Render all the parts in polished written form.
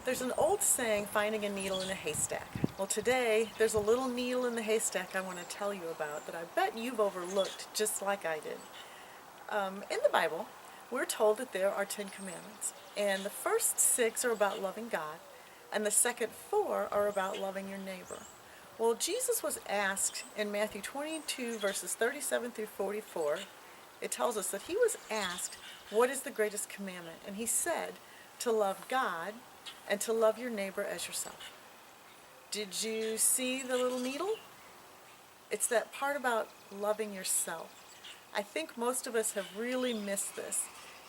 There's an old saying, finding a needle in a haystack. Well, today, there's a little needle in the haystack I want to tell you about that I bet you've overlooked just like I did. In the Bible, we're told that there are 10 commandments, and the first 6 are about loving God, and the second 4 are about loving your neighbor. Well, Jesus was asked in Matthew 22, verses 37 through 44, it tells us that he was asked, what is the greatest commandment? And he said, to love God and to love your neighbor as yourself. Did you see the little needle? It's that part about loving yourself. I think most of us have really missed this.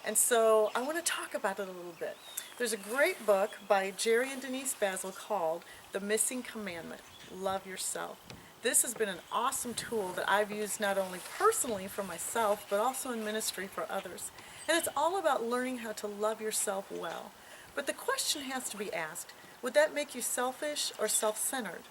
And so I want to talk about it a little bit. There's a great book by Jerry and Denise Basil called The Missing Commandment, Love Yourself. This has been an awesome tool that I've used not only personally for myself, but also in ministry for others. And it's all about learning how to love yourself well. But the question has to be asked, would that make you selfish or self-centered?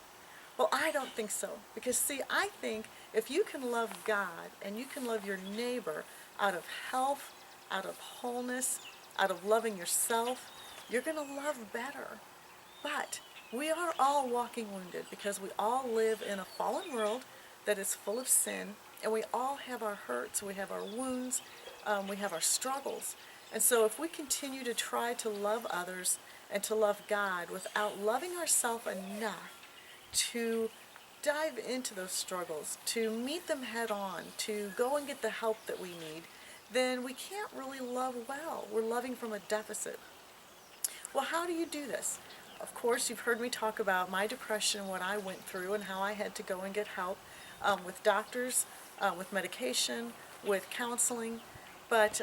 Well, I don't think so. Because see, I think if you can love God and you can love your neighbor out of health, out of wholeness, out of loving yourself, you're going to love better. But we are all walking wounded because we all live in a fallen world that is full of sin, and we all have our hurts, we have our wounds, we have our struggles. And so if we continue to try to love others and to love God without loving ourselves enough to dive into those struggles, to meet them head on, to go and get the help that we need, then we can't really love well. We're loving from a deficit. Well, how do you do this? Of course, you've heard me talk about my depression, what I went through, and how I had to go and get help with doctors, with medication, with counseling. But,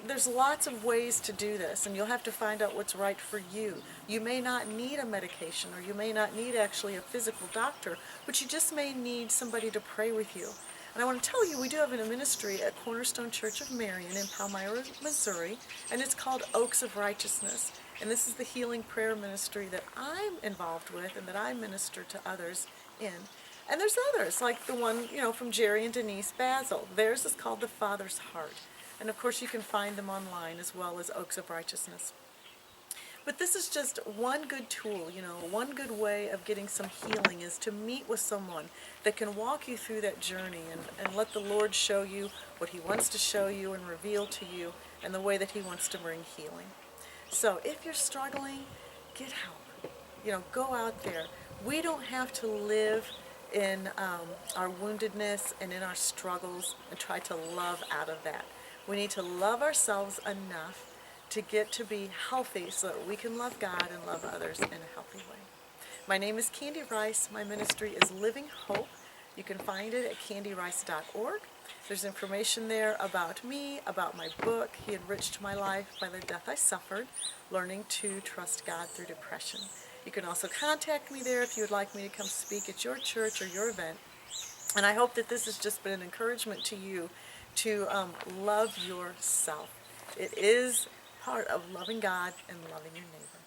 there's lots of ways to do this, and you'll have to find out what's right for you. You may not need a medication, or you may not need actually a physical doctor, but you just may need somebody to pray with you. And I want to tell you, we do have a ministry at Cornerstone Church of Marion in Palmyra, Missouri, and it's called Oaks of Righteousness. And this is the healing prayer ministry that I'm involved with and that I minister to others in. And there's others, like the one, from Jerry and Denise Basil. Theirs is called The Father's Heart. And of course you can find them online as well as Oaks of Righteousness. But this is just one good tool, one good way of getting some healing is to meet with someone that can walk you through that journey and let the Lord show you what he wants to show you and reveal to you and the way that he wants to bring healing. So if you're struggling, get help. Go out there. We don't have to live in our woundedness and in our struggles and try to love out of that. We need to love ourselves enough to get to be healthy so that we can love God and love others in a healthy way. My name is Candy Rice. My ministry is Living Hope. You can find it at candyrice.org. There's information there about me, about my book, He Enriched My Life by the Death I Suffered, Learning to Trust God Through Depression. You can also contact me there if you would like me to come speak at your church or your event. And I hope that this has just been an encouragement to you to love yourself. It is part of loving God and loving your neighbor.